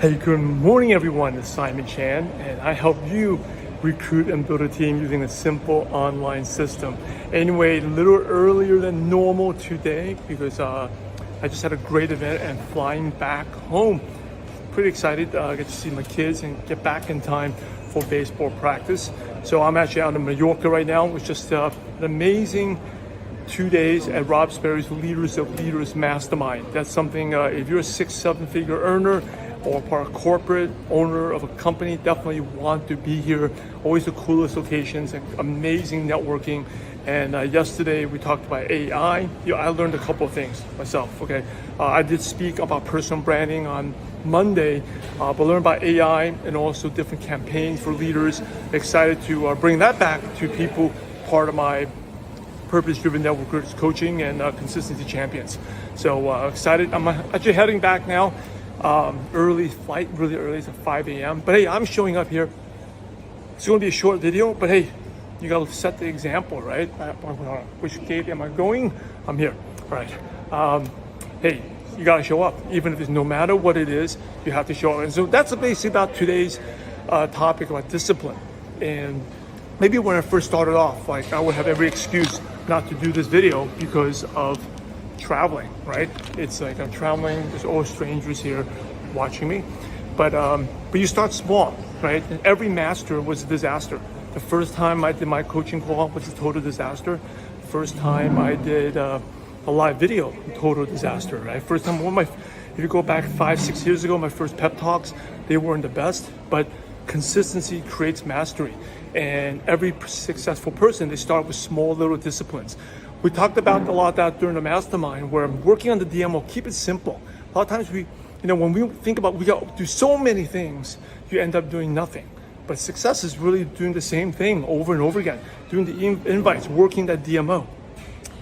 Hey, good morning everyone. It's Simon Chan and I help you recruit and build a team using a simple online system. Anyway, a little earlier than normal today because I just had a great event and flying back home. Pretty excited. I get to see my kids and get back in time for baseball practice. So I'm actually out in Mallorca right now. It was just an amazing 2 days at Rob Sperry's Leaders of Leaders Mastermind. That's something, if you're a 6-7 figure earner or part of corporate owner of a company, definitely want to be here. Always the coolest locations and amazing networking. And yesterday we talked about AI. I learned a couple of things myself, okay? I did speak about personal branding on Monday, but learned about AI and also different campaigns for leaders. Excited to bring that back to people, part of my purpose-driven networkers coaching and consistency champions. So excited. I'm actually heading back now. Early flight, really early, it's at 5 a.m. But hey, I'm showing up here. It's going to be a short video, but hey, you got to set the example, right? Which gate am I going? I'm here. All right. Hey, you got to show up. Even if it's no matter what it is, you have to show up. And so that's basically about today's topic about discipline. And maybe when I first started off, like I would have every excuse not to do this video because of traveling, right? It's like I'm traveling, there's all strangers here watching me. But you start small, right? And every master was a disaster. The first time I did my coaching call was a total disaster. First time I did a live video, total disaster, right? First time, if you go back 5-6 years ago, my first pep talks, they weren't the best, but consistency creates mastery. And every successful person, they start with small little disciplines. We talked about a lot of that during the mastermind where I'm working on the DMO, keep it simple. A lot of times when we think about, we got to do so many things, you end up doing nothing. But success is really doing the same thing over and over again, doing the invites, working that DMO.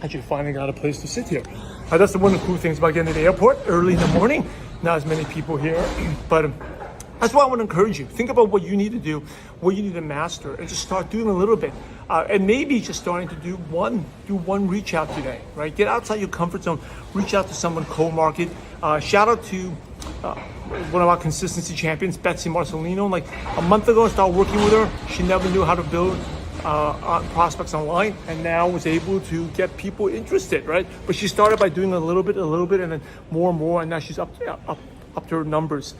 Actually finally got a place to sit here. That's one of the cool things about getting to the airport early in the morning. Not as many people here, but that's why I want to encourage you. Think about what you need to do, what you need to master, and just start doing a little bit. And maybe just starting to do one reach out today, right? Get outside your comfort zone, reach out to someone, co-market. Shout out to one of our consistency champions, Betsy Marcelino. Like a month ago, I started working with her. She never knew how to build prospects online, and now was able to get people interested, right? But she started by doing a little bit, and then more and more, and now she's up to her numbers.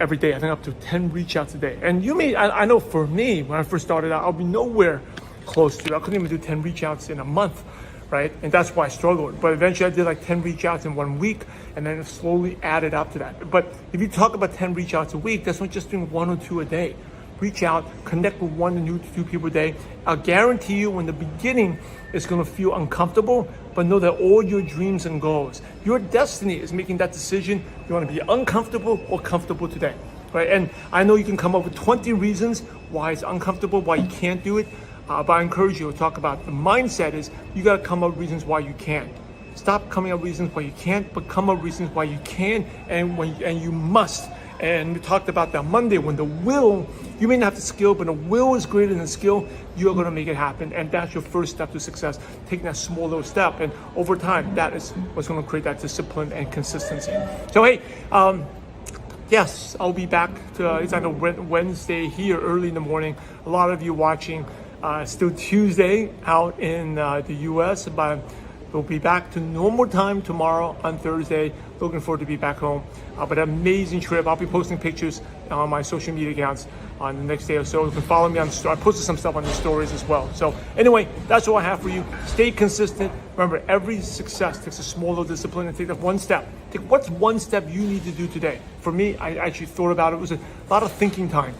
Every day, I think up to 10 reach outs a day. And I know for me, when I first started out, I'll be nowhere close to it. I couldn't even do 10 reach outs in a month, right? And that's why I struggled. But eventually I did like 10 reach outs in 1 week and then it slowly added up to that. But if you talk about 10 reach outs a week, that's not just doing 1 or 2 a day. Reach out, connect with 1 to 2 people a day. I'll guarantee you in the beginning, it's gonna feel uncomfortable, but know that all your dreams and goals, your destiny is making that decision. You wanna be uncomfortable or comfortable today, right? And I know you can come up with 20 reasons why it's uncomfortable, why you can't do it, but I encourage you to talk about the mindset is you gotta come up with reasons why you can. Stop coming up with reasons why you can't, but come up with reasons why you can and you must. And we talked about that Monday when the will, you may not have the skill, but the will is greater than the skill, you're gonna make it happen. And that's your first step to success, taking that small little step. And over time, that is what's gonna create that discipline and consistency. So hey, yes, I'll be back it's on a Wednesday here early in the morning. A lot of you watching, still Tuesday out in the US, but we'll be back to normal time tomorrow on Thursday. Looking forward to be back home. But an amazing trip. I'll be posting pictures on my social media accounts on the next day or so. You can follow me on the story. I posted some stuff on the stories as well. So anyway, that's what I have for you. Stay consistent. Remember, every success takes a small little discipline and take that one step. Take what's one step you need to do today. For me, I actually thought about it. It was a lot of thinking time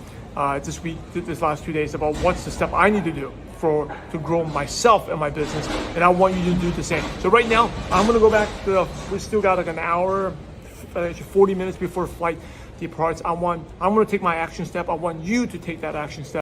this week, this last 2 days about what's the step I need to do to grow myself and my business, and I want you to do the same. So right now, I'm gonna go back we still got like an hour, 40 minutes before flight departs. I'm gonna take my action step. I want you to take that action step.